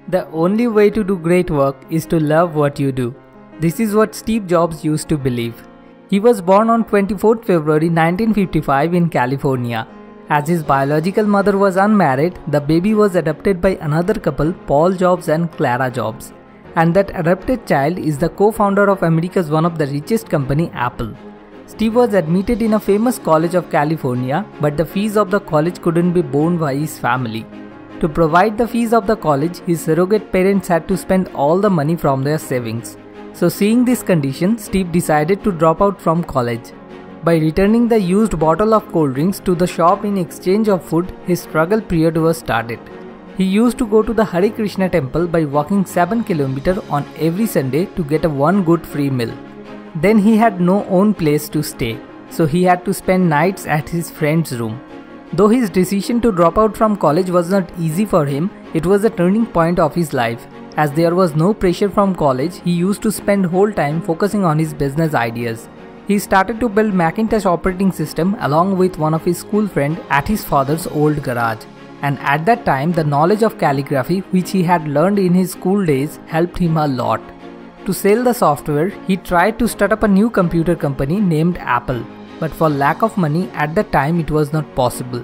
The only way to do great work is to love what you do. This is what Steve Jobs used to believe. He was born on 24th February 1955 in California. As his biological mother was unmarried, the baby was adopted by another couple, Paul Jobs and Clara Jobs. And that adopted child is the co-founder of America's one of the richest company, Apple. Steve was admitted in a famous college of California, but the fees of the college couldn't be borne by his family. To provide the fees of the college, his surrogate parents had to spend all the money from their savings. So seeing this condition, Steve decided to drop out from college. By returning the used bottle of cold drinks to the shop in exchange of food, his struggle period was started. He used to go to the Hare Krishna temple by walking 7 km on every Sunday to get a one good free meal. Then he had no own place to stay, so he had to spend nights at his friend's room. Though his decision to drop out from college was not easy for him, it was a turning point of his life. As there was no pressure from college, he used to spend whole time focusing on his business ideas. He started to build Macintosh operating system along with one of his school friend at his father's old garage. And at that time, the knowledge of calligraphy which he had learned in his school days helped him a lot. To sell the software, he tried to start up a new computer company named Apple. But for lack of money at that time it was not possible.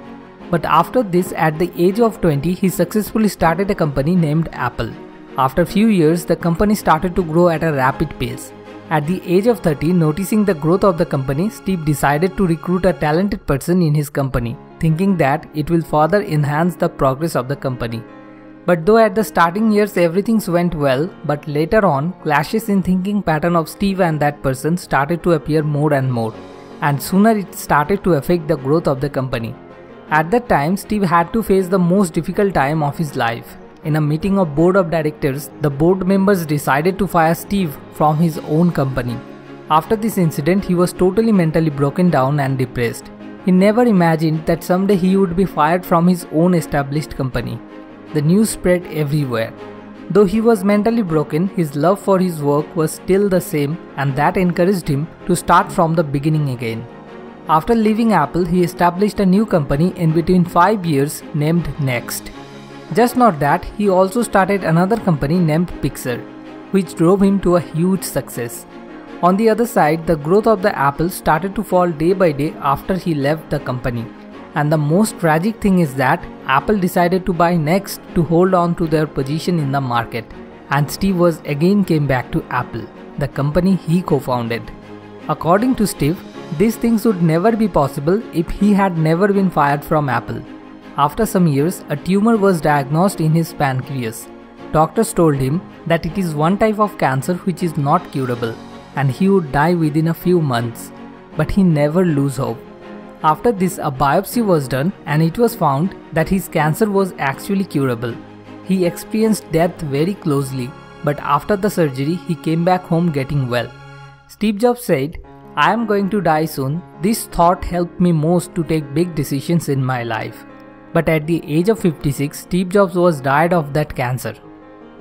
But after this, at the age of 20, he successfully started a company named Apple. After few years, the company started to grow at a rapid pace. At the age of 30, noticing the growth of the company, Steve decided to recruit a talented person in his company, thinking that it will further enhance the progress of the company. But though at the starting years everything went well, but later on, clashes in thinking pattern of Steve and that person started to appear more and more. And sooner it started to affect the growth of the company. At that time, Steve had to face the most difficult time of his life. In a meeting of board of directors, the board members decided to fire Steve from his own company. After this incident, he was totally mentally broken down and depressed. He never imagined that someday he would be fired from his own established company. The news spread everywhere. Though he was mentally broken, his love for his work was still the same, and that encouraged him to start from the beginning again. After leaving Apple, he established a new company in between 5 years named Next. Just not that, he also started another company named Pixar, which drove him to a huge success. On the other side, the growth of the Apple started to fall day by day after he left the company. And the most tragic thing is that Apple decided to buy Next to hold on to their position in the market, and Steve was again came back to Apple, the company he co-founded. According to Steve, these things would never be possible if he had never been fired from Apple. After some years, a tumor was diagnosed in his pancreas. Doctors told him that it is one type of cancer which is not curable, and he would die within a few months. But he never lose hope. After this, a biopsy was done and it was found that his cancer was actually curable. He experienced death very closely, but after the surgery, he came back home getting well. Steve Jobs said, "I am going to die soon. This thought helped me most to take big decisions in my life." But at the age of 56, Steve Jobs was died of that cancer.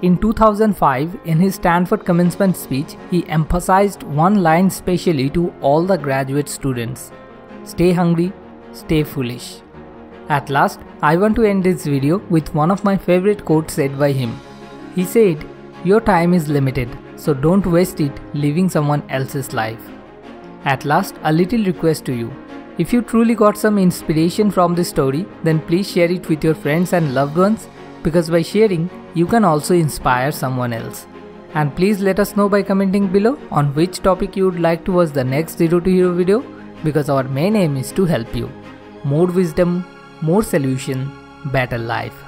In 2005, in his Stanford commencement speech, he emphasized one line specially to all the graduate students. Stay hungry, stay foolish. At last, I want to end this video with one of my favorite quotes said by him. He said, "Your time is limited, so don't waste it living someone else's life." At last, a little request to you. If you truly got some inspiration from this story, then please share it with your friends and loved ones, because by sharing, you can also inspire someone else. And please let us know by commenting below on which topic you would like to watch the next Zero to Hero video, because our main aim is to help you. More wisdom, more solution, better life.